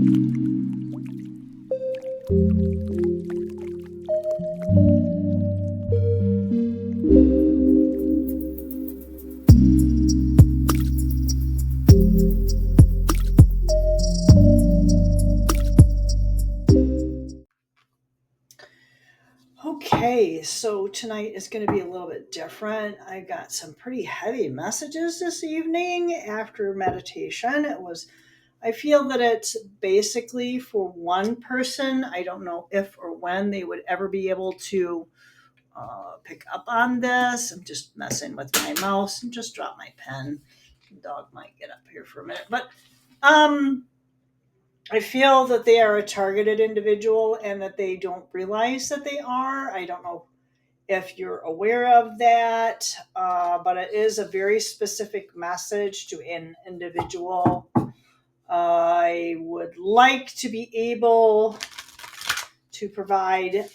Okay, so tonight is going to be a little bit different. I got some pretty heavy messages this evening after meditation. I feel that it's basically for one person. I don't know if or when they would ever be able to pick up on this. I'm just messing with my mouse and just drop my pen. The dog might get up here for a minute. But I feel that they are a targeted individual and that they don't realize that they are. I don't know if you're aware of that, but it is a very specific message to an individual. I would like to be able to provide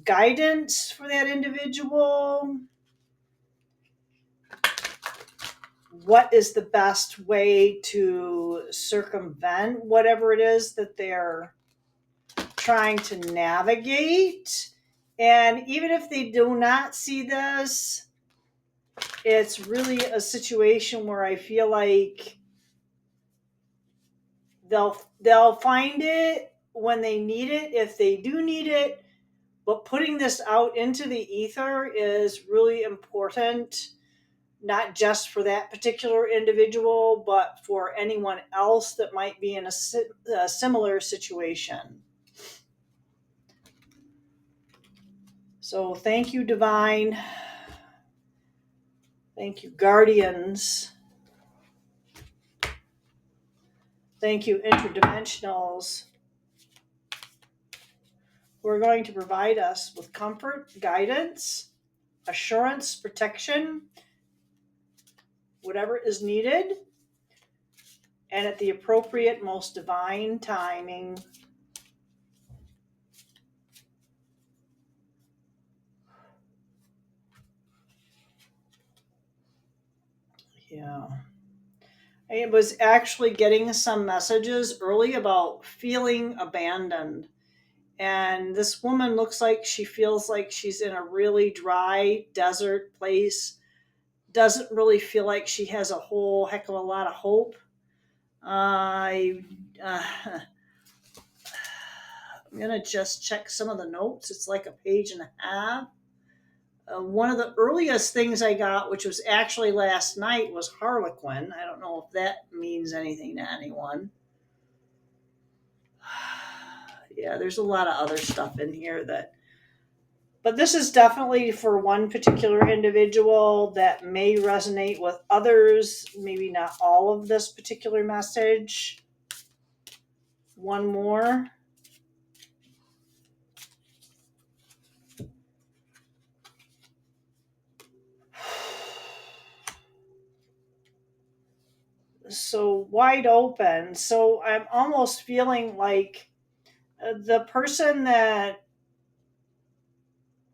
guidance for that individual. What is the best way to circumvent whatever it is that they're trying to navigate? And even if they do not see this, it's really a situation where I feel like they'll find it when they need it, if they do need it. But putting this out into the ether is really important, not just for that particular individual, but for anyone else that might be in a similar situation. So thank you, Divine. Thank you, Guardians. Thank you, Interdimensionals, who are going to provide us with comfort, guidance, assurance, protection, whatever is needed, and at the appropriate, most divine timing. Yeah. I was actually getting some messages early about feeling abandoned. And this woman looks like she feels like she's in a really dry desert place. Doesn't really feel like she has a whole heck of a lot of hope. I'm going to just check some of the notes. It's like a page and a half. One of the earliest things I got, which was actually last night, was Harlequin. I don't know if that means anything to anyone. Yeah, there's a lot of other stuff in here but this is definitely for one particular individual that may resonate with others, maybe not all of this particular message. One more. So wide open. So I'm almost feeling like the person that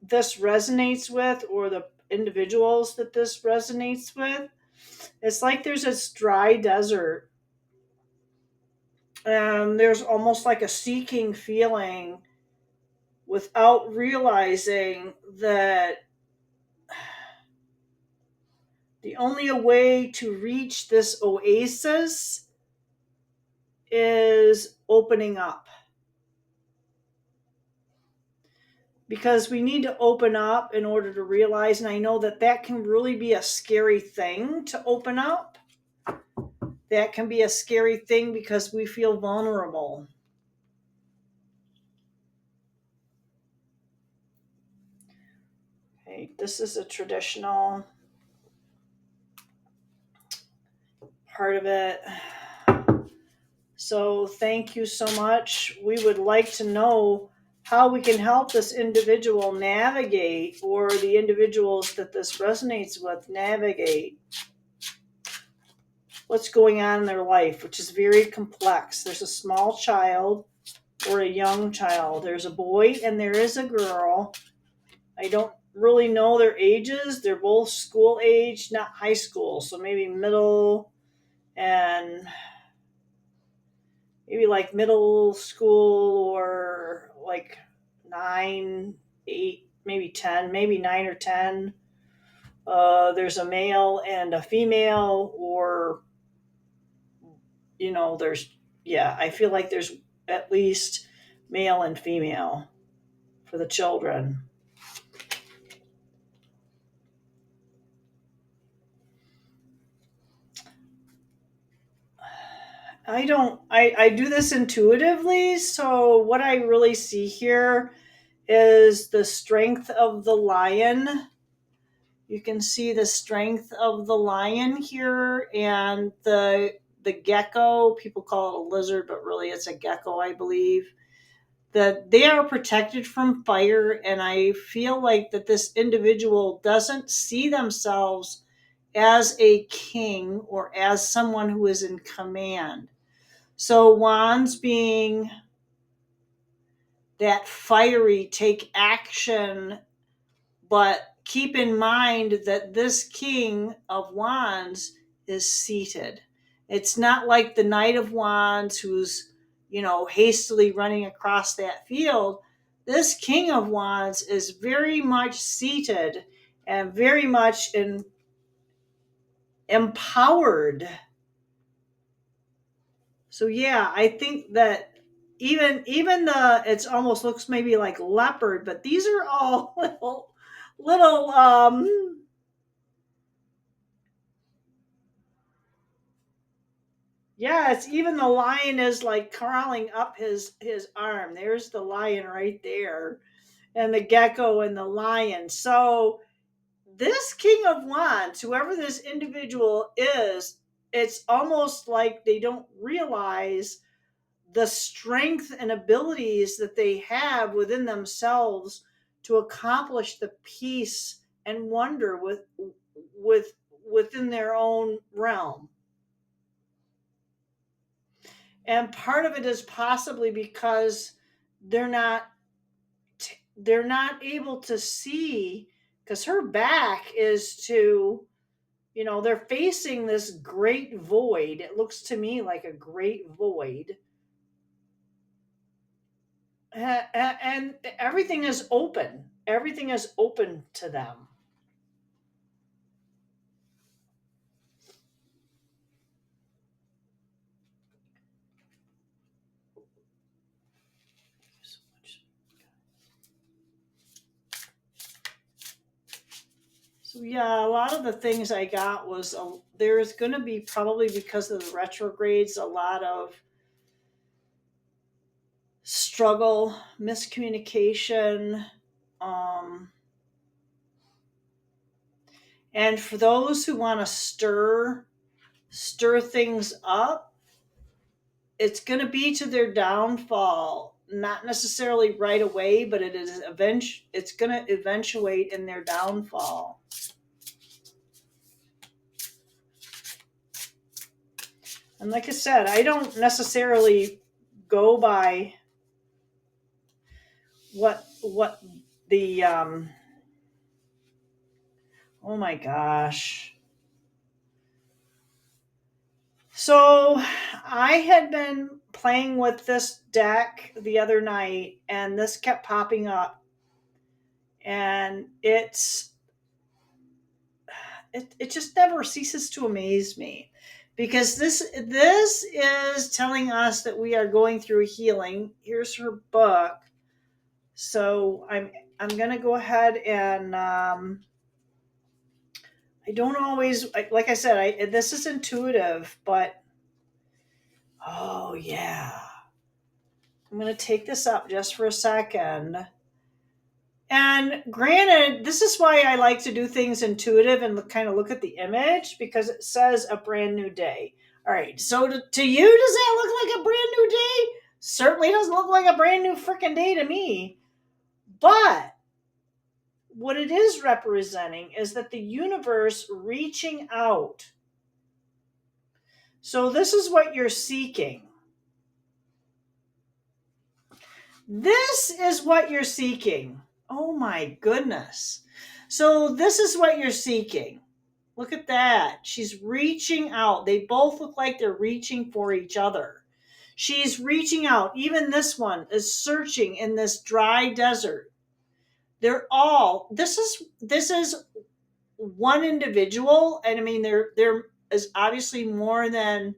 this resonates with, or the individuals that this resonates with, it's like there's this dry desert. And there's almost like a seeking feeling without realizing that the only way to reach this oasis is opening up. Because we need to open up in order to realize, and I know that can really be a scary thing to open up. That can be a scary thing because we feel vulnerable. Okay, this is a traditional part of it. So thank you so much. We would like to know how we can help this individual navigate, or the individuals that this resonates with navigate what's going on in their life, which is very complex. There's a small child or a young child. There's a boy and there is a girl. I don't really know their ages. They're both school age, not high school, so maybe middle and maybe like middle school or like 9, 8, maybe 10, maybe 9 or 10. There's a male and a female, or there's, yeah, I feel like there's at least male and female for the children. I do this intuitively. So what I really see here is the strength of the lion. You can see the strength of the lion here, and the gecko. People call it a lizard, but really it's a gecko, I believe. That they are protected from fire, and I feel like that this individual doesn't see themselves as a king or as someone who is in command. So wands being that fiery, take action, but keep in mind that this king of wands is seated. It's not like the knight of wands who's, hastily running across that field. This king of wands is very much seated and very much empowered. So yeah, I think that even the it's almost looks maybe like leopard, but these are all little yeah, it's even the lion is like crawling up his arm. There's the lion right there, and the gecko and the lion. So this king of wands, whoever this individual is, it's almost like they don't realize the strength and abilities that they have within themselves to accomplish the peace and wonder with within their own realm. And part of it is possibly because they're not they're not able to see, because her back is to, they're facing this great void. It looks to me like a great void. And everything is open. Everything is open to them. So yeah, a lot of the things I got was there's going to be, probably because of the retrogrades, a lot of struggle, miscommunication, um, and for those who want to stir things up, it's going to be to their downfall. Not necessarily right away, but it's going to eventuate in their downfall. And like I said, I don't necessarily go by what the oh my gosh. So I had been playing with this deck the other night, and this kept popping up, and it just never ceases to amaze me, because this is telling us that we are going through healing. Here's her book. So I'm gonna go ahead and I don't always, like I said, this is intuitive, but oh yeah, I'm gonna take this up just for a second. And granted, this is why I like to do things intuitive and kind of look at the image, because it says a brand new day. All right, so to you, does that look like a brand new day? Certainly doesn't look like a brand new freaking day to me. But what it is representing is that the universe reaching out. So this is what you're seeking. This is what you're seeking. Oh my goodness. So this is what you're seeking. Look at that. She's reaching out. They both look like they're reaching for each other. She's reaching out. Even this one is searching in this dry desert. They're all, this is one individual, and I mean there is obviously more than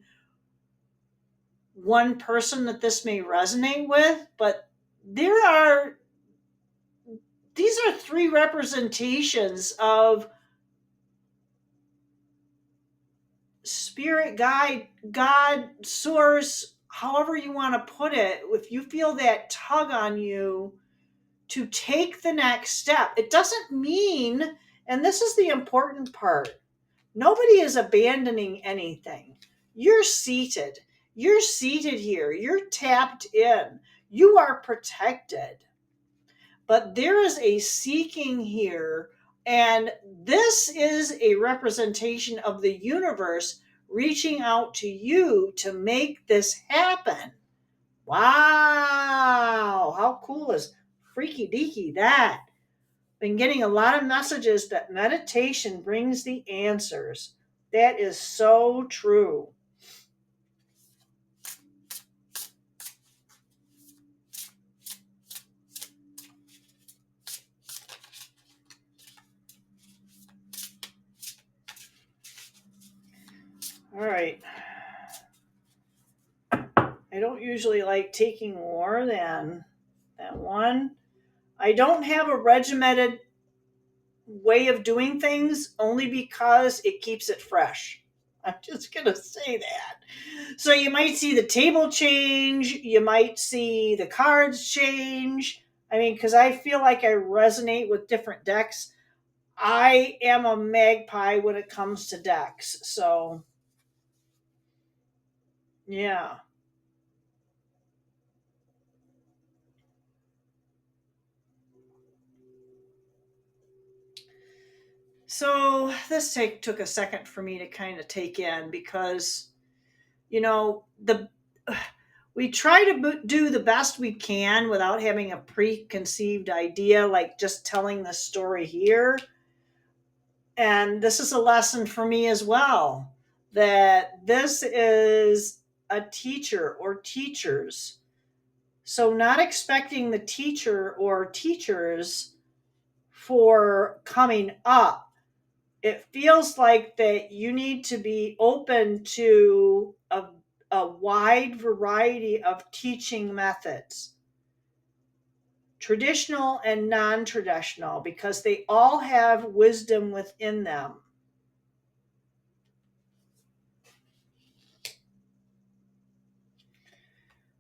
one person that this may resonate with, but there are these are three representations of spirit guide, God, source, however you want to put it. If you feel that tug on you to take the next step, it doesn't mean, and this is the important part, nobody is abandoning anything. You're seated. You're seated here. You're tapped in. You are protected. But there is a seeking here, and this is a representation of the universe reaching out to you to make this happen. Wow, how cool is freaky deaky that? Been getting a lot of messages that meditation brings the answers. That is so true. All right. I don't usually like taking more than that one. I don't have a regimented way of doing things only because it keeps it fresh. I'm just going to say that. So you might see the table change, you might see the cards change. I mean, because I feel like I resonate with different decks. I am a magpie when it comes to decks. So, yeah. So this took a second for me to kind of take in because the we try to do the best we can without having a preconceived idea, like just telling the story here. And this is a lesson for me as well, that this is a teacher or teachers. So not expecting the teacher or teachers for coming up. It feels like that you need to be open to a wide variety of teaching methods, traditional and non-traditional, because they all have wisdom within them.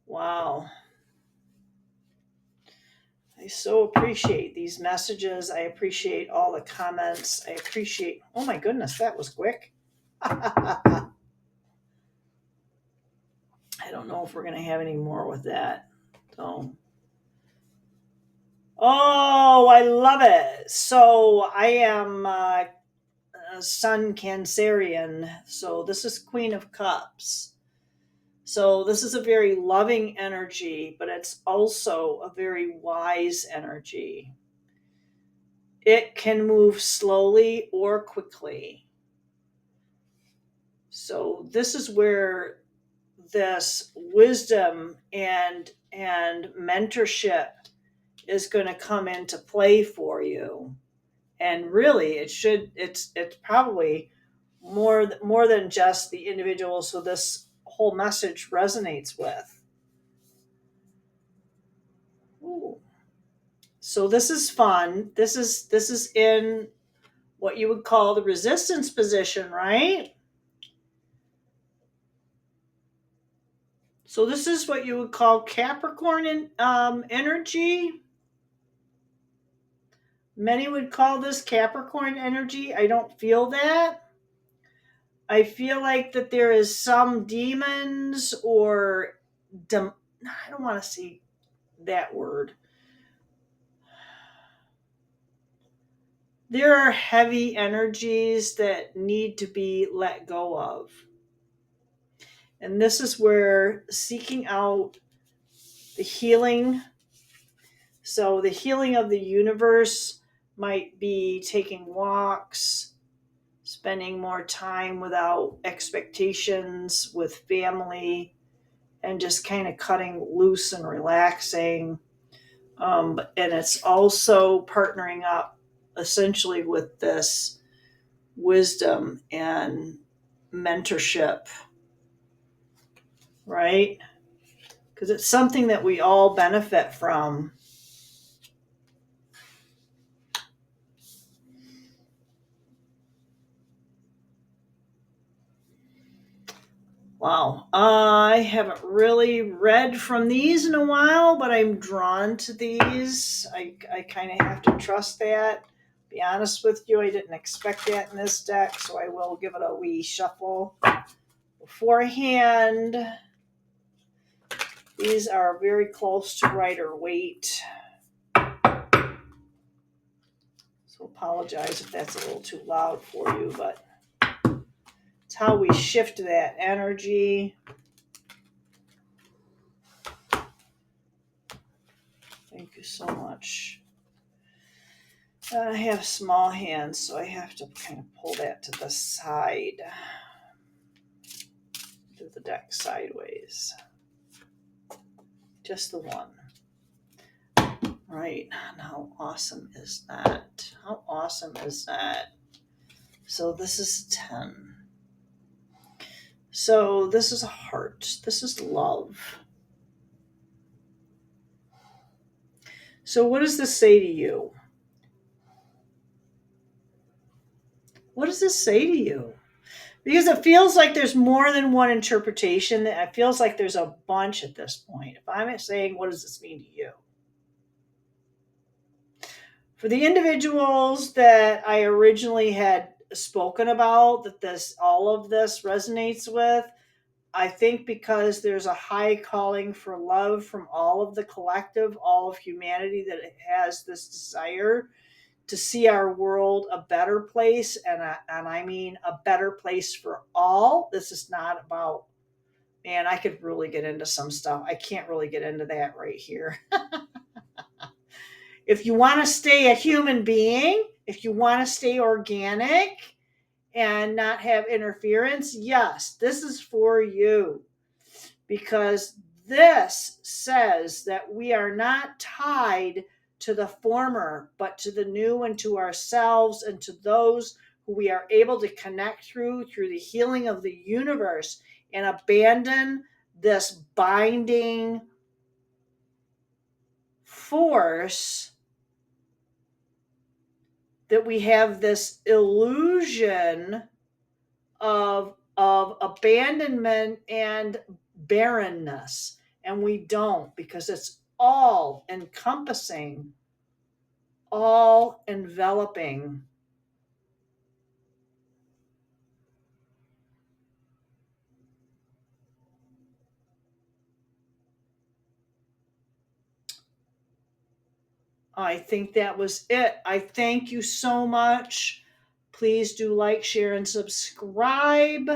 Wow. I so appreciate these messages. I appreciate all the comments. I appreciate, oh my goodness, that was quick. I don't know if we're going to have any more with that. So, oh, I love it. So I am Sun Cancerian. So this is Queen of Cups. So this is a very loving energy, but it's also a very wise energy. It can move slowly or quickly. So this is where this wisdom and mentorship is going to come into play for you. And really it's probably more than just the individual, so this whole message resonates with. Ooh. So this is fun. This is in what you would call the resistance position, right? So this is what you would call Capricorn energy. Many would call this Capricorn energy. I don't feel that. I feel like that there is some demons or I don't want to say that word. There are heavy energies that need to be let go of. And this is where seeking out the healing. So, the healing of the universe might be taking walks, spending more time without expectations with family and just kind of cutting loose and relaxing. And it's also partnering up essentially with this wisdom and mentorship, right? Because it's something that we all benefit from. Wow. I haven't really read from these in a while, but I'm drawn to these. I kind of have to trust that. Be honest with you, I didn't expect that in this deck, so I will give it a wee shuffle beforehand. These are very close to Rider Waite. So apologize if that's a little too loud for you, but it's how we shift that energy. Thank you so much. I have small hands, so I have to kind of pull that to the side. Do the deck sideways. Just the one. Right. And how awesome is that? How awesome is that? So this is 10. So this is a heart. This is love. So what does this say to you? What does this say to you? Because it feels like there's more than one interpretation. It feels like there's a bunch at this point. If I'm saying, what does this mean to you? For the individuals that I originally had spoken about, that all of this resonates with, I think because there's a high calling for love from all of the collective, all of humanity, that it has this desire to see our world a better place, and I mean a better place for all. This is not about, man, I could really get into some stuff. I can't really get into that right here. If you want to stay a human being, if you want to stay organic and not have interference, yes, this is for you. Because this says that we are not tied to the former, but to the new and to ourselves and to those who we are able to connect through the healing of the universe, and abandon this binding force that we have this illusion of abandonment and barrenness, and we don't, because it's all encompassing, all enveloping. I think that was it. I thank you so much. Please do like, share, and subscribe.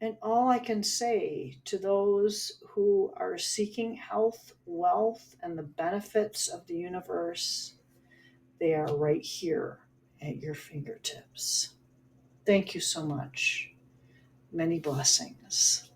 And all I can say to those who are seeking health, wealth, and the benefits of the universe, they are right here at your fingertips. Thank you so much. Many blessings.